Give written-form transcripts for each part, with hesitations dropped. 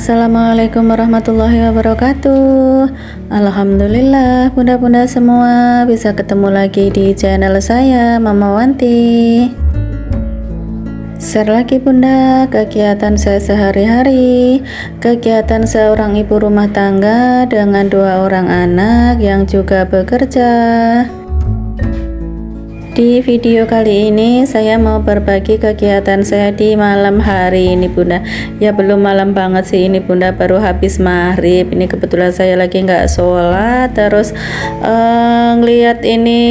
Assalamualaikum warahmatullahi wabarakatuh. Alhamdulillah bunda-bunda semua bisa ketemu lagi di channel saya Mama Wanti. Share lagi bunda kegiatan saya sehari-hari, kegiatan seorang ibu rumah tangga dengan 2 orang anak yang juga bekerja. Di video kali ini saya mau berbagi kegiatan saya di malam hari ini bunda. Ya belum malam banget sih ini bunda, baru habis maghrib. Ini kebetulan saya lagi nggak sholat, terus ngeliat ini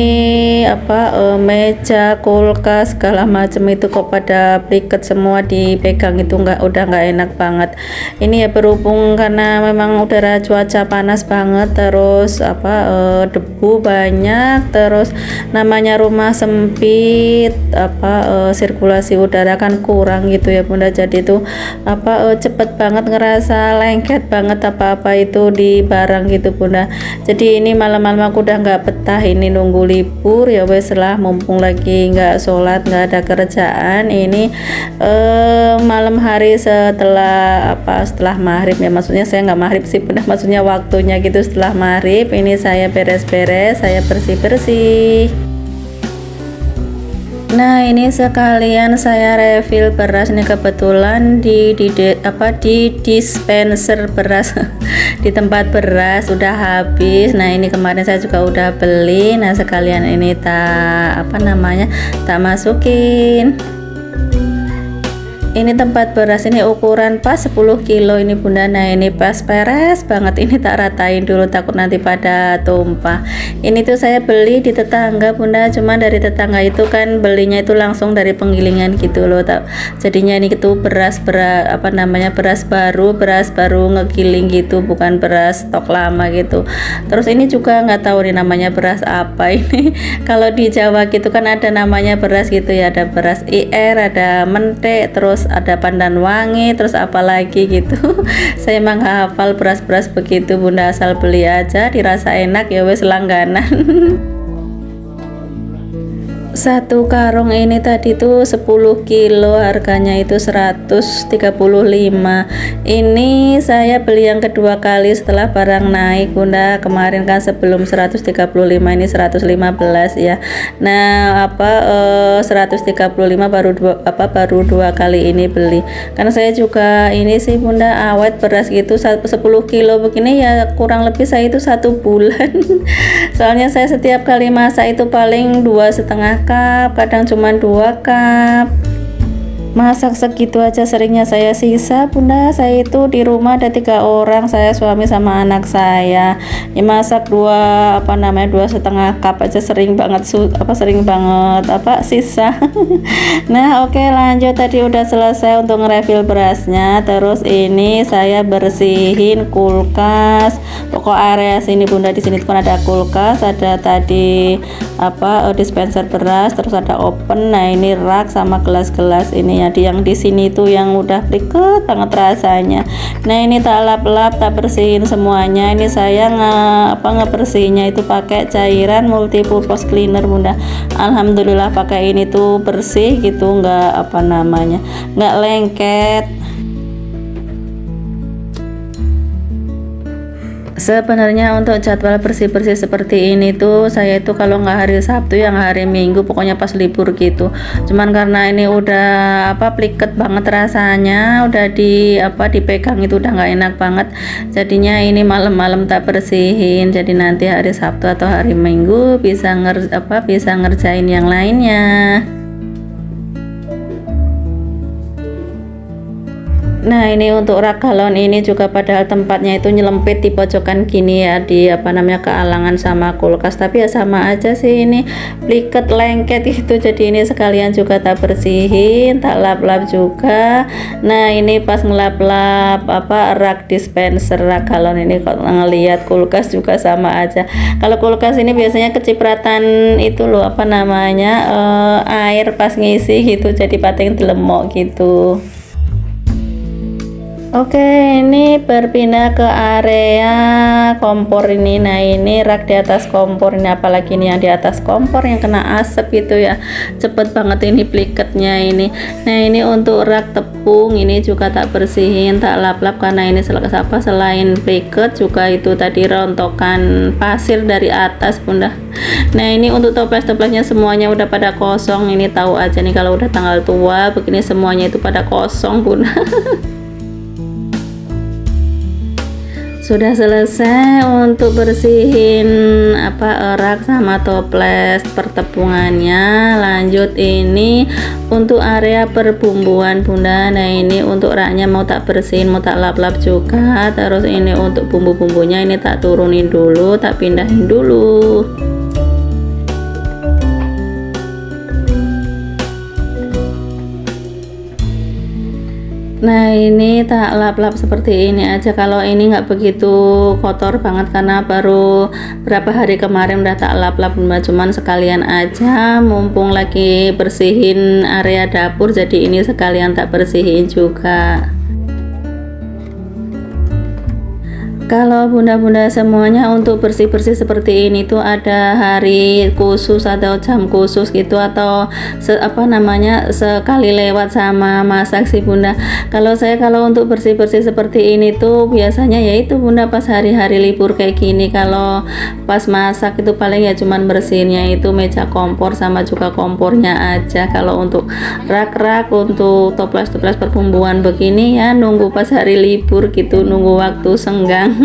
meja, kulkas segala macam itu kok pada pliket semua dipegang, itu udah nggak enak banget. Ini ya berhubung karena memang udara cuaca panas banget, terus debu banyak, terus namanya rumah sempit, sirkulasi udara kan kurang gitu ya bunda, jadi itu cepet banget ngerasa lengket banget apa-apa itu di barang gitu bunda. Jadi ini malam-malam aku udah nggak betah ini nunggu libur, ya wes lah mumpung lagi nggak sholat, nggak ada kerjaan. Ini malam hari setelah maghrib ya, maksudnya saya nggak maghrib sih bunda, maksudnya waktunya gitu setelah maghrib. Ini saya beres-beres, saya bersih-bersih. Nah ini sekalian saya refill beras nih, kebetulan di dispenser beras di tempat beras udah habis. Nah ini kemarin saya juga udah beli, nah sekalian ini tak masukin. Ini tempat beras ini ukuran pas 10 kilo ini bunda. Nah ini pas peres banget, ini tak ratain dulu takut nanti pada tumpah. Ini tuh saya beli di tetangga bunda, cuma dari tetangga itu kan belinya itu langsung dari penggilingan gitu loh. Jadinya ini itu beras baru ngegiling gitu, bukan beras stok lama gitu. Terus ini juga nggak tahu nih namanya beras apa ini. Kalau di Jawa gitu kan ada namanya beras gitu ya, ada beras IR, ada mentek, terus ada pandan wangi, terus apa lagi gitu. Saya emang hafal beras-beras begitu bunda, asal beli aja dirasa enak ya wes langganan. Satu karung ini tadi tuh 10 kilo harganya itu 135. Ini saya beli yang kedua kali setelah barang naik bunda. Kemarin kan sebelum 135 ini 115 ya. Nah 135 baru dua kali ini beli. Karena saya juga ini sih bunda awet beras gitu, 10 kilo begini ya kurang lebih saya itu 1 bulan. Soalnya saya setiap kali masak itu paling 2,5 cup, kadang cuma 2 cup. Masak segitu aja seringnya saya sisa bunda. Saya itu di rumah ada 3 orang, saya, suami sama anak saya. Ya masak 2,5 cup aja sering banget sisa. Nah oke, lanjut, tadi udah selesai untuk ngerefill berasnya. Terus ini saya bersihin kulkas, pokok area sini bunda. Di sini kan ada kulkas, ada tadi dispenser beras, terus ada oven. Nah ini rak sama gelas-gelas ini ya, yang di sini tuh yang udah pliket banget rasanya. Nah ini tak lap-lap, tak bersihin semuanya. Ini saya ngebersihinnya itu pakai cairan multipurpose cleaner bunda. Alhamdulillah pakai ini tuh bersih gitu, nggak lengket. Sebenarnya untuk jadwal bersih-bersih seperti ini tuh saya itu kalau nggak hari Sabtu yang hari Minggu, pokoknya pas libur gitu. Cuman karena ini udah pliket banget rasanya, udah dipegang itu udah nggak enak banget. Jadinya ini malam-malam tak bersihin. Jadi nanti hari Sabtu atau hari Minggu bisa ngerjain yang lainnya. Nah ini untuk rak galon ini juga padahal tempatnya itu nyelempit di pojokan gini ya, di kealangan sama kulkas, tapi ya sama aja sih ini pliket lengket itu. Jadi ini sekalian juga tak bersihin, tak lap-lap juga. Nah ini pas ngelap-lap rak dispenser rak galon ini kok ngelihat kulkas juga sama aja. Kalau kulkas ini biasanya kecipratan itu loh air pas ngisi gitu, jadi pating delemok gitu. Oke, ini berpindah ke area kompor ini. Nah, ini rak di atas kompor ini, apalagi ini yang di atas kompor yang kena asap itu ya. Cepet banget ini pliketnya ini. Nah, ini untuk rak tepung ini juga tak bersihin, tak lap-lap karena ini selain pliket juga itu tadi rontokan pasir dari atas, Bunda. Nah, ini untuk toples-toplesnya semuanya udah pada kosong. Ini tahu aja nih kalau udah tanggal tua begini semuanya itu pada kosong, Bunda. Sudah selesai untuk bersihin rak sama toples pertepungannya. Lanjut ini untuk area perbumbuan, Bunda. Nah, ini untuk raknya mau tak bersihin, mau tak lap-lap juga. Terus ini untuk bumbu-bumbunya ini tak turunin dulu, tak pindahin dulu. Nah, ini tak lap-lap seperti ini aja. Kalau ini nggak begitu kotor banget karena baru berapa hari kemarin udah tak lap-lap, cuman sekalian aja mumpung lagi bersihin area dapur, jadi ini sekalian tak bersihin juga. Kalau bunda-bunda semuanya untuk bersih-bersih seperti ini tuh ada hari khusus atau jam khusus gitu, atau sekali lewat sama masak sih, Bunda. Kalau saya kalau untuk bersih-bersih seperti ini tuh biasanya yaitu, Bunda, pas hari-hari libur kayak gini. Kalau pas masak itu paling ya cuman bersihinnya itu meja kompor sama juga kompornya aja. Kalau untuk rak-rak, untuk toples-toples perbumbuan begini ya nunggu pas hari libur gitu, nunggu waktu senggang.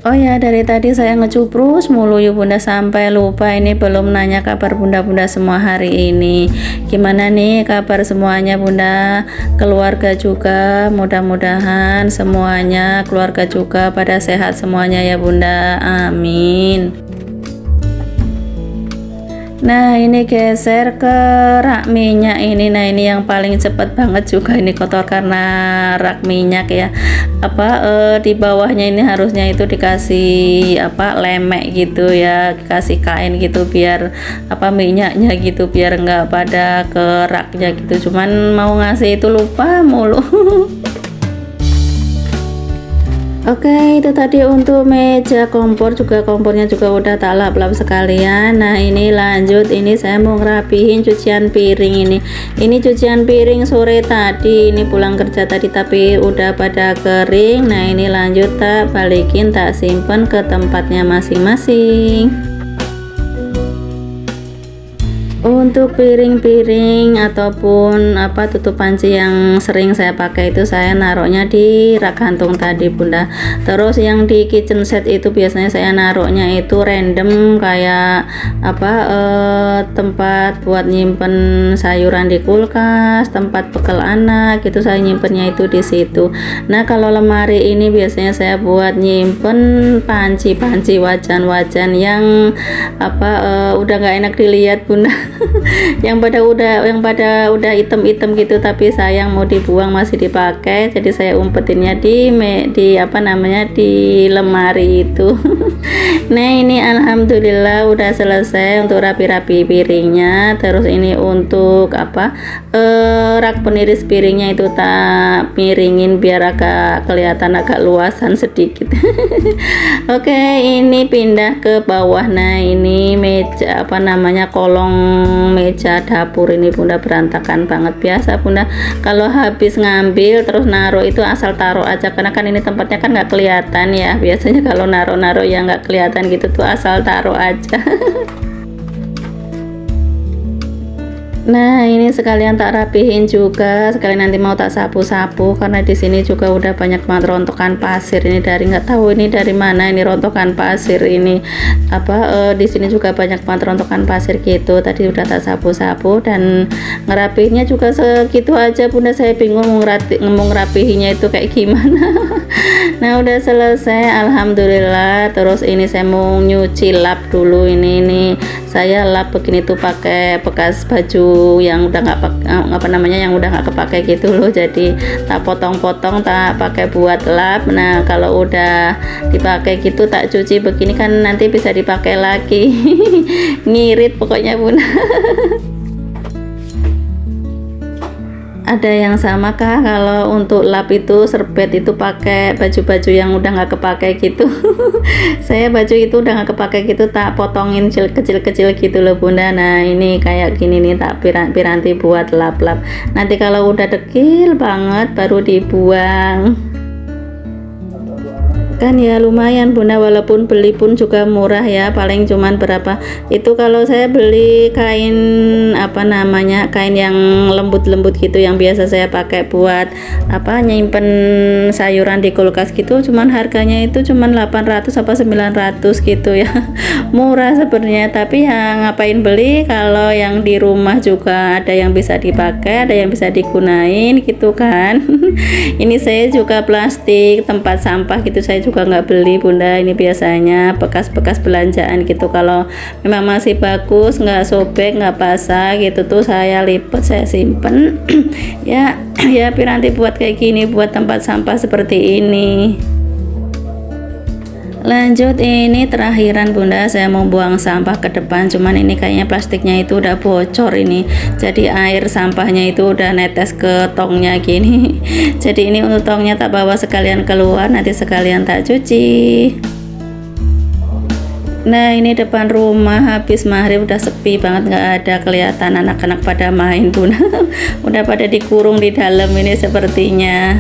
Oh ya, dari tadi saya ngecuprus mulu yuk, Bunda, sampai lupa ini belum nanya kabar bunda-bunda semua hari ini. Gimana nih kabar semuanya, Bunda? Keluarga juga, mudah-mudahan semuanya keluarga juga pada sehat semuanya ya, Bunda. Amin. Nah, ini geser ke rak minyak ini. Nah, ini yang paling cepet banget juga ini kotor karena rak minyak ya. Di bawahnya ini harusnya itu dikasih lemek gitu ya, kasih kain gitu biar minyaknya gitu biar nggak pada ke raknya gitu. Cuman mau ngasih itu lupa mulu. Oke, itu tadi untuk meja kompor, juga kompornya juga udah tak lap-lap sekalian. Nah, ini lanjut, ini saya mau ngerapihin cucian piring ini. Ini cucian piring sore tadi, ini pulang kerja tadi tapi udah pada kering. Nah, ini lanjut tak balikin, tak simpen ke tempatnya masing-masing. Untuk piring-piring ataupun tutup panci yang sering saya pakai itu saya naruhnya di rak gantung tadi, Bunda. Terus yang di kitchen set itu biasanya saya naruhnya itu random kayak tempat buat nyimpen sayuran di kulkas, tempat bekal anak gitu, saya nyimpennya itu di situ. Nah, kalau lemari ini biasanya saya buat nyimpen panci-panci, wajan-wajan yang udah nggak enak dilihat, Bunda. yang pada udah item-item gitu tapi sayang mau dibuang masih dipakai, jadi saya umpetinnya di lemari itu. Nah, ini alhamdulillah udah selesai untuk rapi-rapi piringnya. Terus ini untuk rak peniris piringnya itu tak miringin biar agak kelihatan agak luasan sedikit. Oke, ini pindah ke bawah. Nah, ini meja kolong meja dapur ini, Bunda, berantakan banget. Biasa, Bunda, kalau habis ngambil terus naruh itu asal taruh aja karena kan ini tempatnya kan nggak kelihatan ya. Biasanya kalau naruh yang nggak kelihatan gitu tuh asal taruh aja. Nah, ini sekalian tak rapihin juga, sekalian nanti mau tak sapu-sapu karena di sini juga udah banyak banget rontokan pasir ini, dari nggak tahu ini dari mana ini rontokan pasir ini. Di sini juga banyak banget rontokan pasir gitu. Tadi udah tak sapu-sapu dan ngerapihinnya juga segitu aja, Bunda. Saya bingung mau ngerapihinnya itu kayak gimana. Nah, udah selesai alhamdulillah. Terus ini saya mau nyuci lap dulu ini saya lap begini tuh pakai bekas baju yang udah yang udah nggak kepake gitu loh, jadi tak potong-potong tak pakai buat lap. Nah, kalau udah dipakai gitu tak cuci begini kan nanti bisa dipakai lagi. Ngirit pokoknya, Bun. Ada yang sama kah kalau untuk lap itu serbet itu pakai baju-baju yang udah nggak kepake gitu? Saya baju itu udah nggak kepake gitu tak potongin kecil-kecil gitu loh bunda. Nah ini kayak gini nih tak piranti buat lap-lap. Nanti kalau udah dekil banget baru dibuang. Kan ya lumayan bunda, walaupun beli pun juga murah ya, paling cuman berapa itu kalau saya beli kain apa namanya, kain yang lembut-lembut gitu yang biasa saya pakai buat apa nyimpen sayuran di kulkas gitu, cuman harganya itu cuman 800 apa 900 gitu ya. Murah sebenarnya, tapi ya ngapain beli kalau yang di rumah juga ada yang bisa dipakai, ada yang bisa digunain gitu kan. Ini saya juga plastik tempat sampah gitu saya juga nggak beli bunda, ini biasanya bekas-bekas belanjaan gitu, kalau memang masih bagus nggak sobek nggak basah gitu tuh saya lipat saya simpen. Ya ya piranti buat kayak gini, buat tempat sampah seperti ini. Lanjut, ini terakhiran bunda, saya mau buang sampah ke depan, cuman ini kayaknya plastiknya itu udah bocor ini, jadi air sampahnya itu udah netes ke tongnya gini. Jadi ini untuk tongnya tak bawa sekalian keluar, nanti sekalian tak cuci. Nah ini depan rumah habis maghrib udah sepi banget, nggak ada kelihatan anak-anak pada main bunda. Udah pada dikurung di dalam ini sepertinya.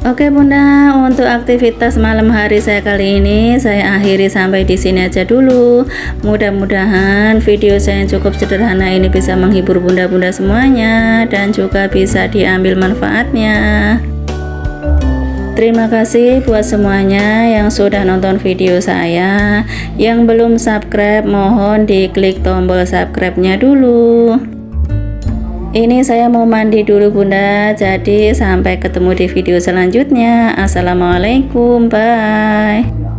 Oke bunda, untuk aktivitas malam hari saya kali ini saya akhiri sampai di sini aja dulu. Mudah-mudahan video saya yang cukup sederhana ini bisa menghibur bunda-bunda semuanya dan juga bisa diambil manfaatnya. Terima kasih buat semuanya yang sudah nonton video saya. Yang belum subscribe mohon diklik tombol subscribe-nya dulu. Ini saya mau mandi dulu bunda, jadi sampai ketemu di video selanjutnya. Assalamualaikum, bye.